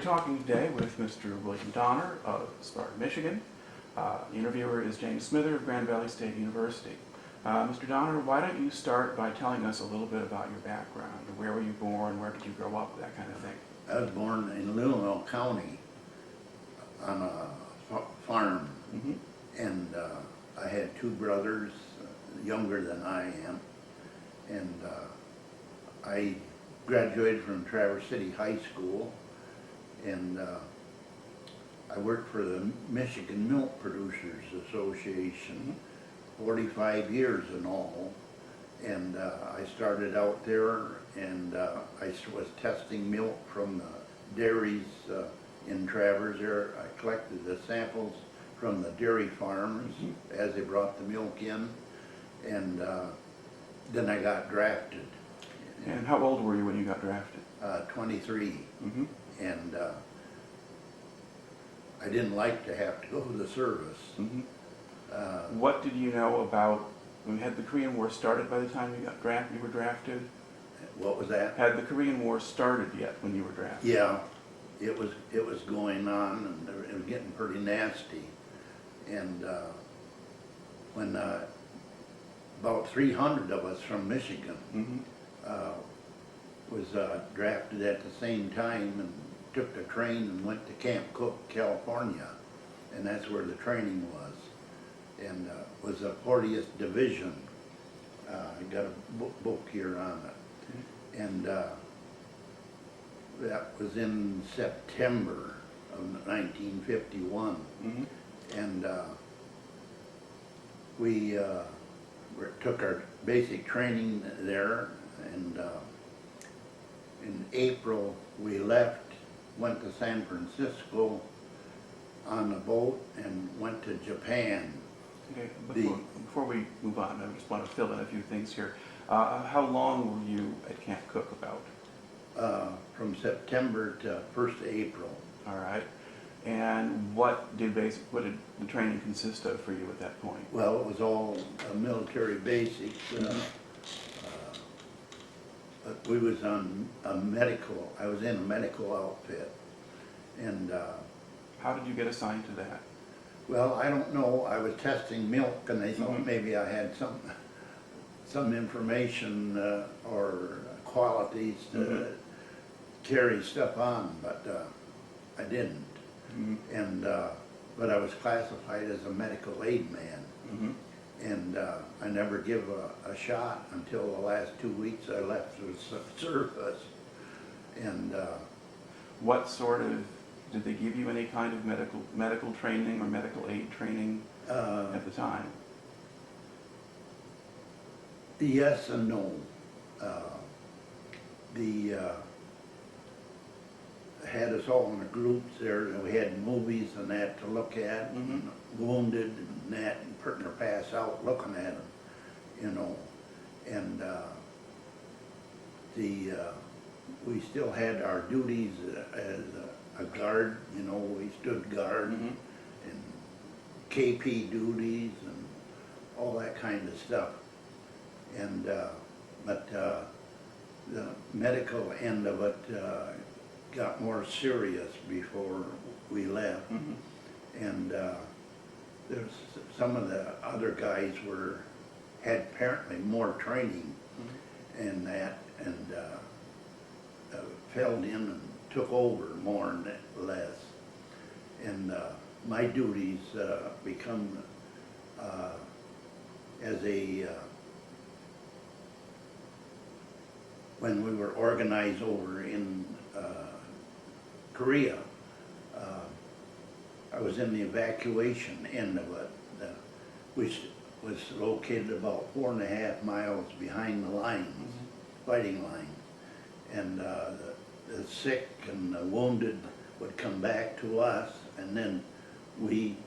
talking today with Mr. William Donner of Sparta, Michigan. The interviewer is James Smither of Grand Valley State University. Mr. Donner, why don't you start by telling us a little bit about your background? Where were you born? Where did you grow up? That kind of thing. I was born in Little County on a farm, and I had two brothers younger than I am, and I graduated from Traverse City High School, and I worked for the Michigan Milk Producers Association, 45 years in all, and I started out there, and I was testing milk from the dairies in Traverse there. I collected the samples from the dairy farms as they brought the milk in, and then I got drafted. And how old were you when you got drafted? 23, and I didn't like to have to go to the service. What did you know about, had the Korean War started by the time you were drafted? What was that? Had the Korean War started yet when you were drafted? Yeah, it was going on, and it was getting pretty nasty. And when about 300 of us from Michigan was drafted at the same time, and took the train and went to Camp Cook, California, and that's where the training was. And was the 40th Division. I got a book here on it. And that was in September of 1951. And we took our basic training there, and in April we left, went to San Francisco on a boat, and went to Japan. Okay, before we move on, I just want to fill in a few things here. How long were you at Camp Cook about? From September to 1st of April. All right. And what did the training consist of for you at that point? Well, it was all military basics. But we was on a medical, I was in a medical outfit. And how did you get assigned to that? well, I don't know. I was testing milk, and they thought maybe I had some information or qualities to carry stuff on, but I didn't. And but I was classified as a medical aid man, and I never give a shot until the last 2 weeks I left the service. And what sort of, did they give you any kind of medical training or medical aid training at the time? Yes and no. Had us all in the groups there, and we had movies and that to look at, and wounded and that, and putting her pass out looking at them, you know. And we still had our duties as a guard, you know. We stood guard, and KP duties and all that kind of stuff. And but the medical end of it got more serious before we left, and there's some of the other guys had apparently more training in that, and filled in and took over more and less. And my duties become as a when we were organized over in Korea, I was in the evacuation end of it, which was located about 4.5 miles behind the lines, fighting line. And the sick and the wounded would come back to us, and then we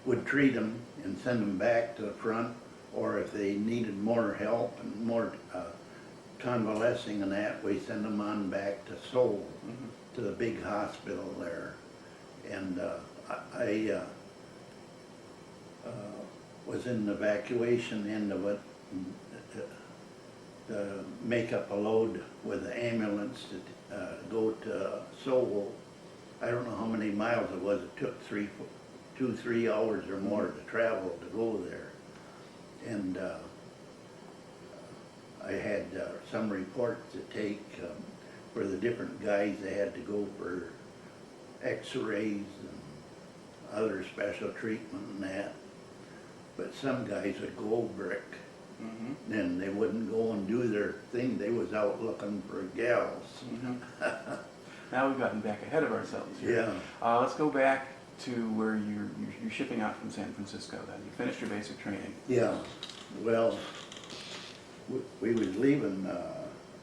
would treat them and send them back to the front, or if they needed more help and more convalescing and that, we send them on back to Seoul, to the big hospital there. And I was in the evacuation end of it, to make up a load with the ambulance to go to Seoul. I don't know how many miles it was. It took 3 hours or more to travel to go there. And I had some reports to take for the different guys. They had to go for x-rays and other special treatment and that. But some guys would go over it. Then they wouldn't go and do their thing. They was out looking for gals. Now we've gotten back ahead of ourselves here. Yeah. Let's go back to where you're shipping out from San Francisco then. You finished your basic training. Yeah. Well, we was leaving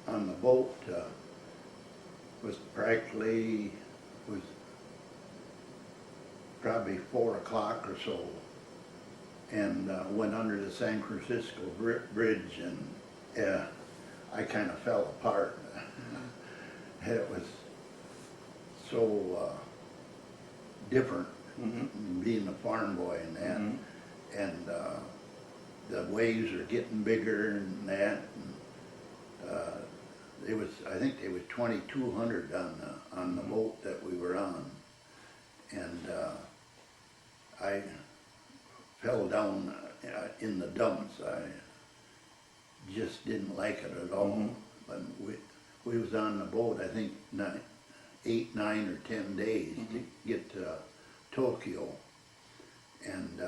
on the boat. Was probably 4 o'clock or so, and went under the San Francisco Bridge, and I kind of fell apart. It was so different being a farm boy and that, and the waves are getting bigger and that. And, I think there was 2,200 on the boat that we were on, and I fell down in the dumps. I just didn't like it at all. But we was on the boat, I think 8, 9, or 10 days to get to Tokyo, and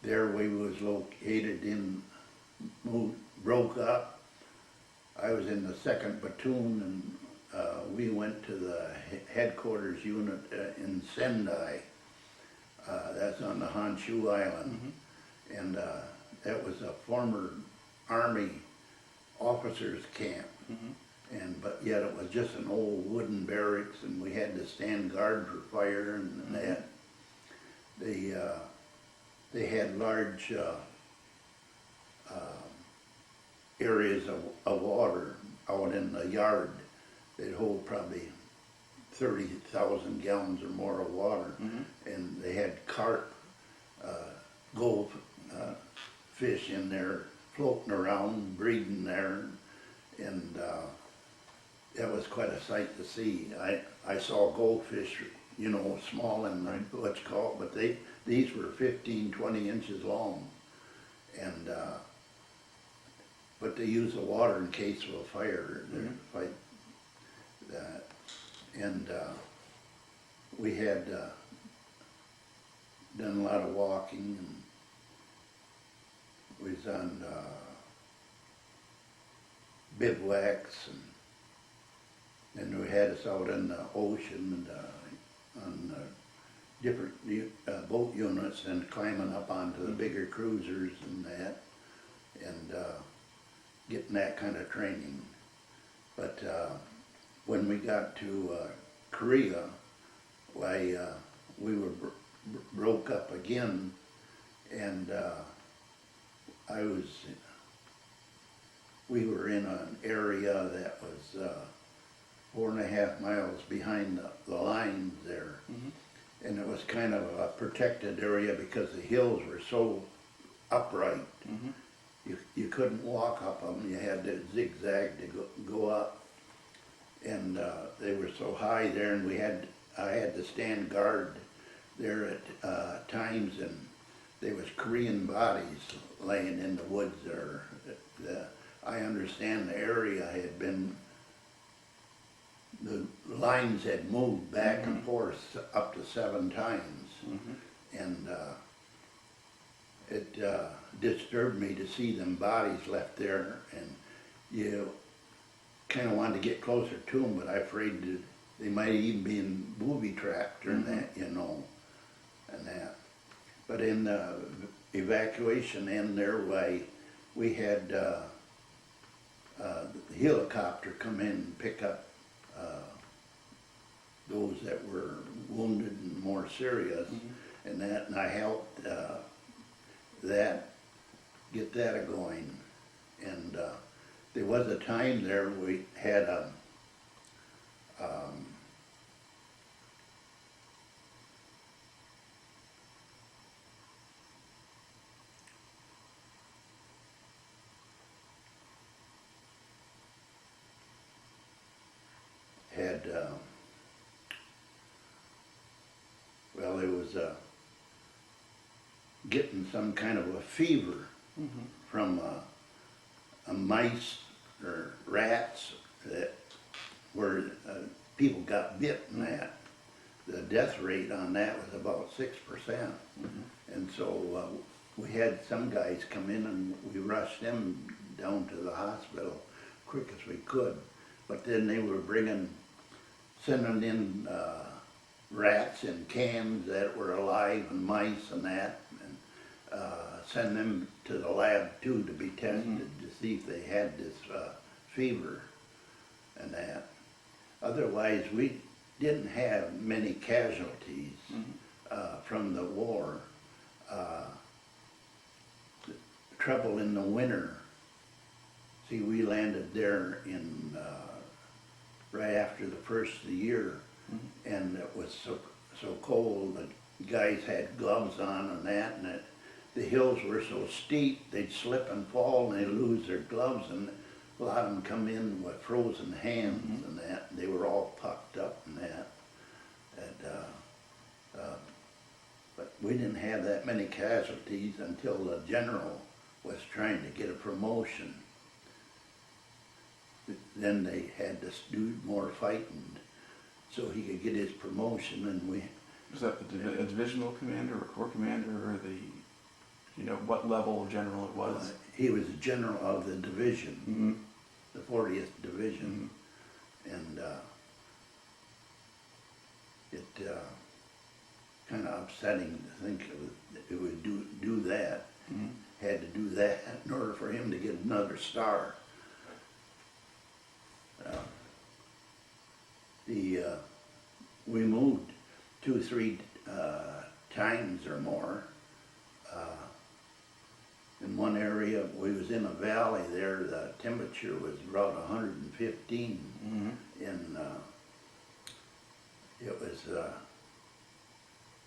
there we was located broke up. I was in the 2nd platoon, and we went to the headquarters unit in Sendai. That's on the Honshu Island, and that was a former Army officers' camp. But yet it was just an old wooden barracks, and we had to stand guard for fire and that. They had large areas of water out in the yard. They'd hold probably 30,000 gallons or more of water, and they had carp, gold fish in there floating around, breeding there, and that was quite a sight to see. I saw goldfish, you know, small and what's called, but these were 15, 20 inches long, and but they use the water in case of a fire to fight that. And we had done a lot of walking, and we was on bivouacs, and we had us out in the ocean and on different boat units and climbing up onto the bigger cruisers and that, and getting that kind of training. But when we got to Korea, why we were broke up again, and we were in an area that was 4.5 miles behind the lines there, and it was kind of a protected area because the hills were so upright. You couldn't walk up them, you had to zigzag to go up, and they were so high there, and I had to stand guard there at times, and there was Korean bodies laying in the woods there. I understand the area had been, the lines had moved back and forth up to 7 times, and it disturbed me to see them bodies left there, and you kind of wanted to get closer to them, but I afraid that they might even be booby trapped or that, you know, and that. But in the evacuation in their way, we had the helicopter come in and pick up those that were wounded and more serious, and that, and I helped get that a-going. And there was a time there we had a was getting some kind of a fever from a mice or rats that where people got bit and that. The death rate on that was about 6%. And so we had some guys come in and we rushed them down to the hospital quick as we could. But then they were sending in rats in cans that were alive and mice and that, and send them to the lab too to be tested to see if they had this fever and that. Otherwise, we didn't have many casualties from the war. The trouble in the winter, see, we landed there in right after the first of the year, and it was so cold that guys had gloves on and that, and the hills were so steep they'd slip and fall and they'd lose their gloves, and a lot of them come in with frozen hands and that, and they were all pucked up and that. But we didn't have that many casualties until the general was trying to get a promotion. Then they had to do more fighting so he could get his promotion, and we... Was that a divisional commander or corps commander, or what level of general it was? He was the general of the division, the 40th Division, and it kind of upsetting to think it would do that. Had to do that in order for him to get another star. We moved 2 or 3 times or more. In one area, we was in a valley there, the temperature was about 115, and it was,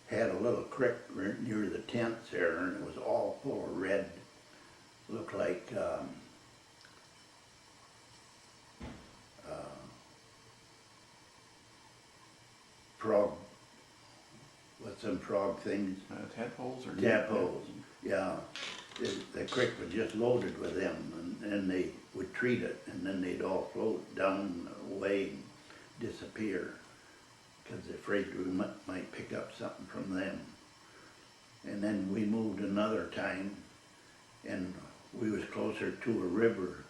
had a little creek near the tents there, and it was all full of red, looked like frog, what's them frog things? Tadpoles or tadpoles? Yeah. The creek was just loaded with them, and they would treat it, and then they'd all float down away and disappear, because they're afraid we might pick up something from them. And then we moved another time, and we was closer to a river,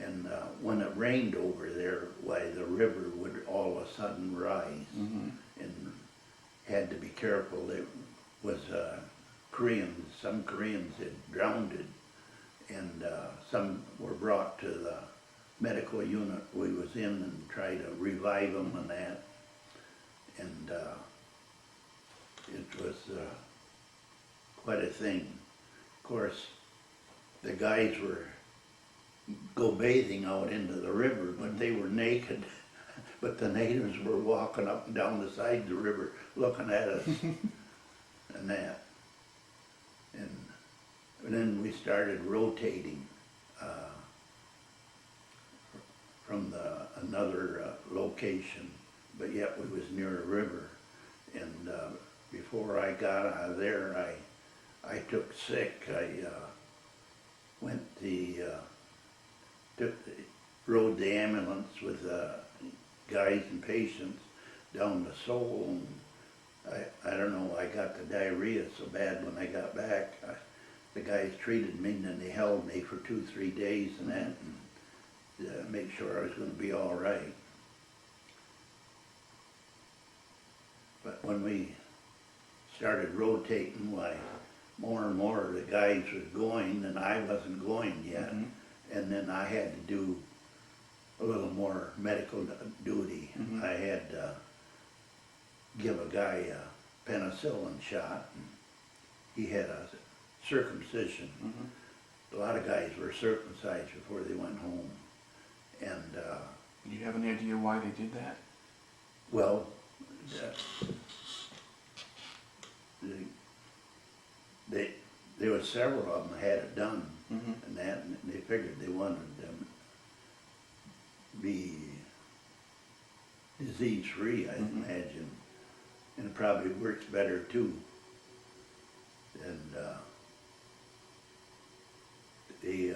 and when it rained over there, why, the river would all of a sudden rise, and had to be careful. There was Koreans, some Koreans had drowned, and some were brought to the medical unit we was in and tried to revive them and that. And it was quite a thing. Of course, the guys were go bathing out into the river, but they were naked. But the natives were walking up and down the side of the river looking at us and that. And then we started rotating from another location, but yet we was near a river. And before I got out of there, I took sick. I rode the ambulance with guys and patients down to Seoul, and I don't know, I got the diarrhea so bad when I got back. The guys treated me, and then they held me for 2 or 3 days and that, and to make sure I was going to be all right. But when we started rotating, why, more and more the guys was going, and I wasn't going yet. And then I had to do a little more medical duty. I had to give a guy a penicillin shot, and he had a circumcision. A lot of guys were circumcised before they went home. And do you have any idea why they did that? Well, there was several of them had it done, and that, and they figured they wanted them to be disease-free, I imagine. And probably works better too. And the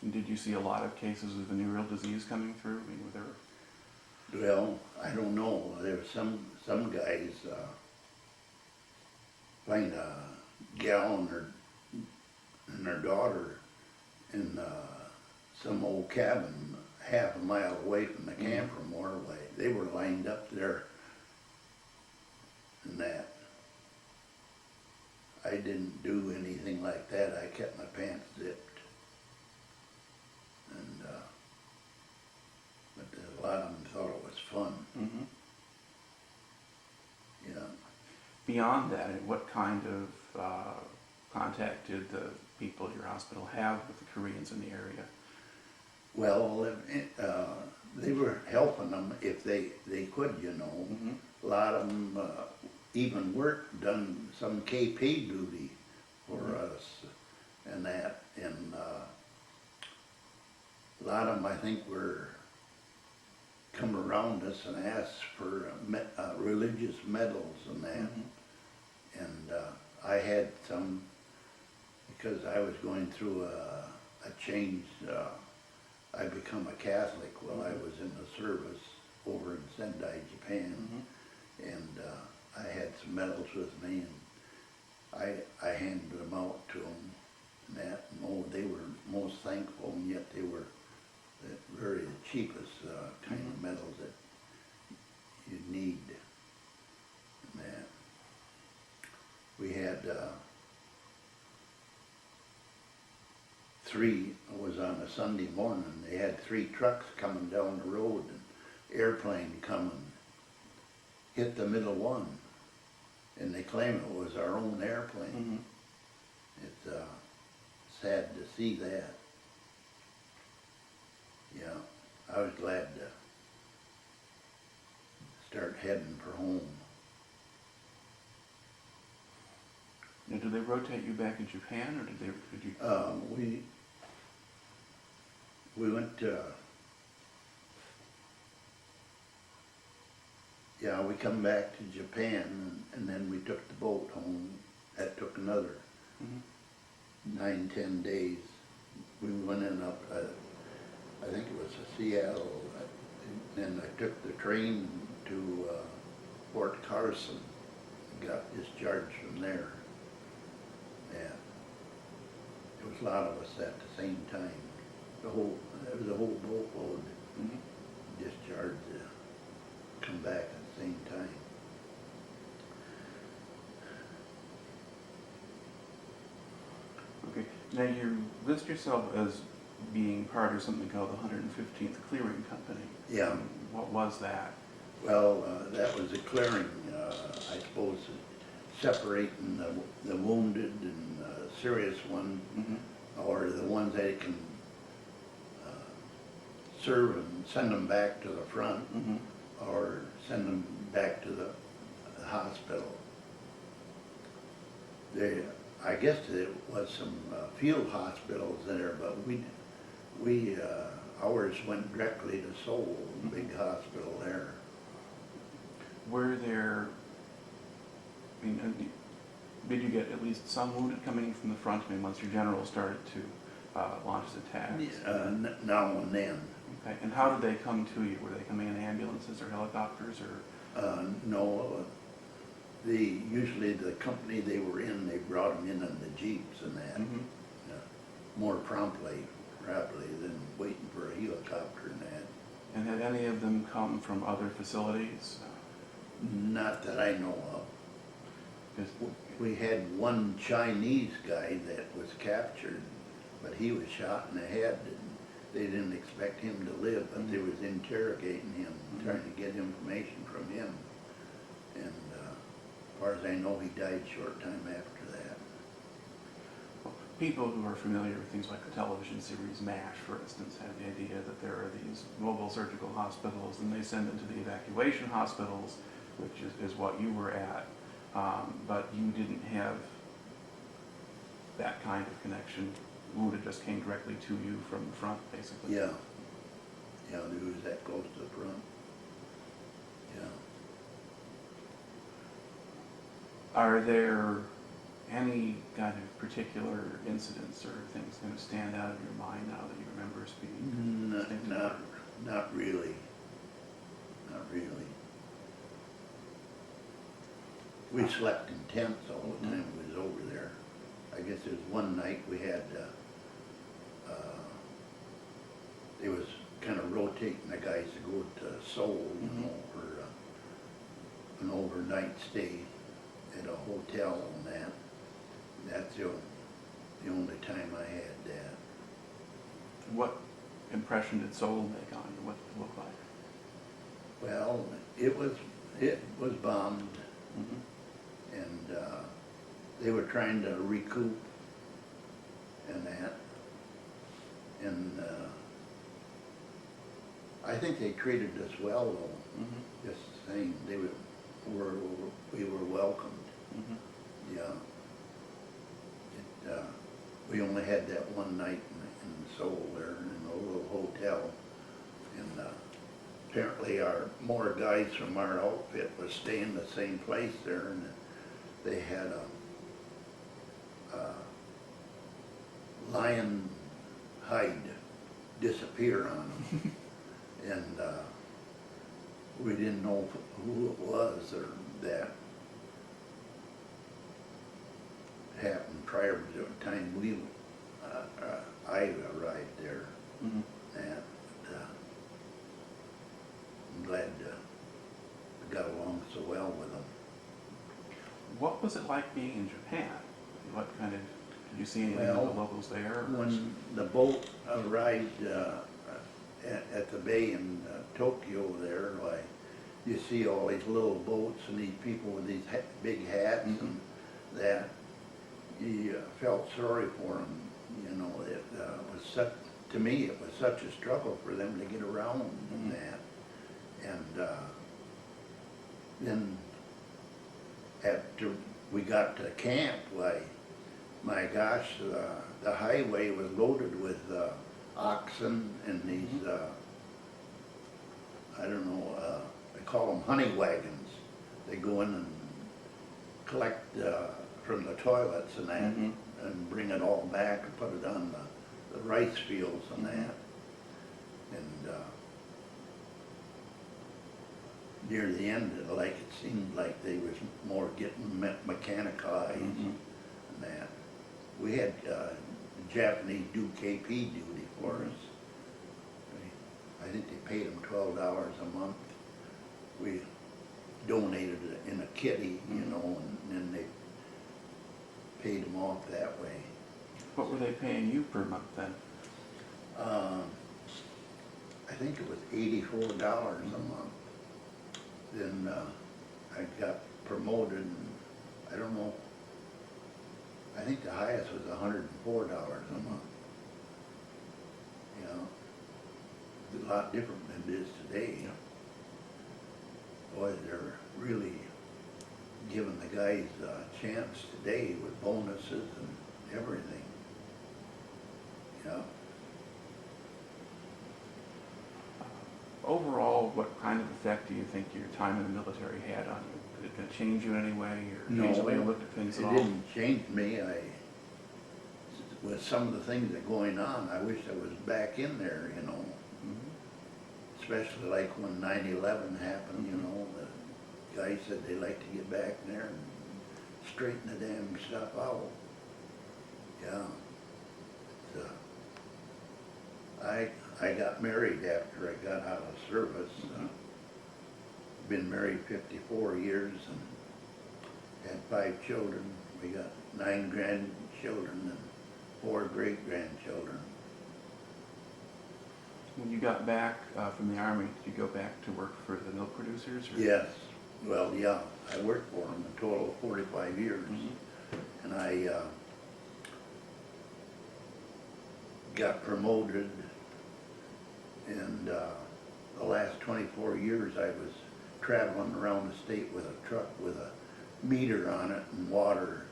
And did you see a lot of cases of venereal disease coming through? I mean, were there... well, I don't know. There were some guys find a gal and her daughter in some old cabin half a mile away from the camp or more away. They were lined up there and that. I didn't do anything like that. I kept my pants zipped. And but a lot of them thought it was fun. Mm-hmm. Yeah. Beyond that, what kind of contact did the people at your hospital have with the Koreans in the area? Well, they were helping them if they could, you know. Mm-hmm. A lot of them even done some KP duty for us and that. And a lot of them, I think, were come around us and asked for religious medals and that. Mm-hmm. And I had some because I was going through a change. I become a Catholic while I was in the service over in Sendai, Japan. Mm-hmm. And I had some medals with me, and I handed them out to them. And that, and oh, they were most thankful, and yet they were the very cheapest kind of medals that you need. And that. We had it was on a Sunday morning, they had 3 trucks coming down the road, and airplane coming, hit the middle one, and they claim it was our own airplane. Mm-hmm. It's sad to see that. Yeah, I was glad to start heading for home. Now, did they rotate you back in Japan, or did you? We went to, yeah, we come back to Japan, and then we took the boat home. That took another 9-10 days. We went in up, I think it was Seattle, and then I took the train to Fort Carson, and got discharged from there. Yeah, there was a lot of us at the same time. There was a whole boatload discharged to come back at the same time. Okay. Now you list yourself as being part of something called the 115th Clearing Company. Yeah. What was that? Well, that was a clearing, I suppose, separating the wounded and serious one, or the ones that can serve and send them back to the front, or send them back to the hospital. I guess there was some field hospitals there, but ours went directly to Seoul, the big hospital there. Were there, I mean, did you get at least some wounded coming from the front? I mean, once your general started to launch his attacks? Now and then. Okay. And how did they come to you? Were they coming in ambulances or helicopters, or? No, usually the company they were in, they brought them in the jeeps and that, more promptly, rapidly than waiting for a helicopter and that. And had any of them come from other facilities? Not that I know of. 'Cause We had one Chinese guy that was captured, but he was shot in the head, and they didn't expect him to live, but they was interrogating him, trying to get information from him. And as far as I know, he died short time after that. People who are familiar with things like the television series MASH, for instance, have the idea that there are these mobile surgical hospitals, and they send them to the evacuation hospitals, which is what you were at. But you didn't have that kind of connection. Wounded just came directly to you from the front, basically. Yeah, you know, the ooze that goes to the front. Yeah. Are there any kind of particular incidents or things kind of stand out of your mind now that you remember as being distinct? Not really. Not really. We slept in tents all the time we was over there. I guess there was one night we had, it was kind of rotating the guys to go to Seoul, you know, for an overnight stay at a hotel and that. That's the only time I had that. What impression did Seoul make on you? What did it look like? Well, it was bombed, and they were trying to recoup and that. And I think they treated us well, though. Just saying, we were welcomed. Yeah. We only had that one night in Seoul there in a little hotel, and apparently more guys from our outfit was staying the same place there, and they had a lion hide disappear on them, and we didn't know who it was or that. Happened prior to the time I arrived there, and I'm glad I got along so well with them. What was it like being in Japan? What kind of, did you see anything of the locals there? When the boat arrived at the bay in Tokyo there, like, you see all these little boats and these people with these big hats and that. You felt sorry for them, you know. It was such, to me, it was such a struggle for them to get around and that. And then after we got to camp, why, my gosh, the highway was loaded with oxen and these, I don't know, they call them honey wagons. They go in and collect from the toilets and that, and bring it all back and put it on the rice fields and that. And near the end, it seemed like they was more getting mechanicized and that. We had Japanese do KP duty for us. I think they paid them $12 a month. We donated it in a kitty, you know, and then they paid them off that way. What were they paying you per month then? I think it was $84 a month. Then I got promoted, and I don't know, I think the highest was $104 a month. You know, it's a lot different than it is today. Boy, they're really giving the guys a chance today with bonuses and everything. Yeah. Overall, what kind of effect do you think your time in the military had on you? Did it change you in any way, or change the way you looked at things at all? It didn't change me. With some of the things that are going on, I wish I was back in there, you know. Especially like when 9/11 happened, you know. The guys said they like to get back there and straighten the damn stuff out. Yeah. I got married after I got out of service. Been married 54 years and had 5 children. We got 9 grandchildren and 4 great-grandchildren. When you got back from the Army, did you go back to work for the milk producers? Or? Yes. Well, yeah. I worked for them a total of 45 years. And I got promoted, and the last 24 years I was traveling around the state with a truck with a meter on it and water.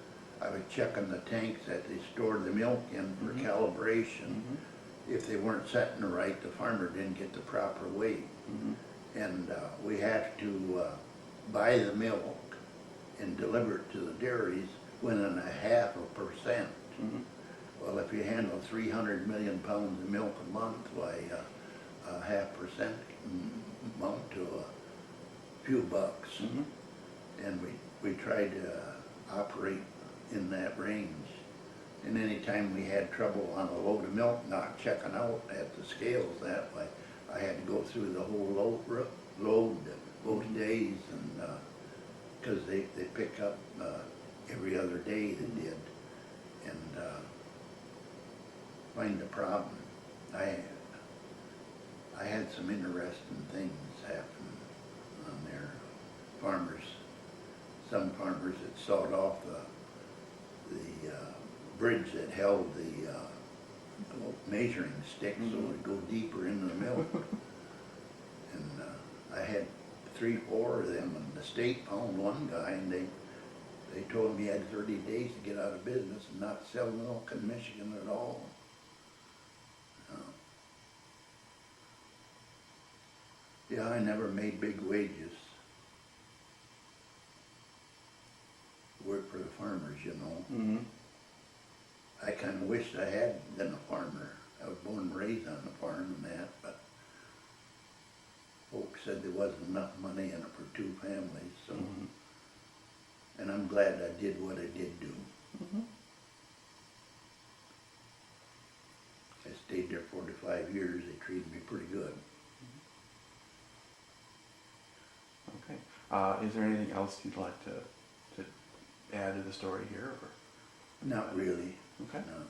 I was checking the tanks that they stored the milk in for calibration, if they weren't setting right, the farmer didn't get the proper weight. And we have to buy the milk and deliver it to the dairies within 0.5%. Well, if you handle 300 million pounds of milk a month, why 0.5% can amount to a few bucks. And we tried to operate in that range. And anytime we had trouble on a load of milk not checking out at the scales that way, I had to go through the whole load both days, and because they pick up every other day, they did, and find the problem. I had some interesting things happen on there. Farmers, some farmers had sawed off the bridge that held the measuring stick so it would go deeper into the milk. And I had 3, 4 of them, and the state found one guy, and they told him he had 30 days to get out of business and not sell milk in Michigan at all. Yeah, I never made big wages. Worked for the farmers, you know. I kind of wished I had been a farmer. I was born and raised on the farm and that, but folks said there wasn't enough money in it for 2 families, so. And I'm glad I did what I did do. I stayed there 45 years. They treated me pretty good. Okay. Is there anything else you'd like to add to the story here? Or? Not really. Okay. No.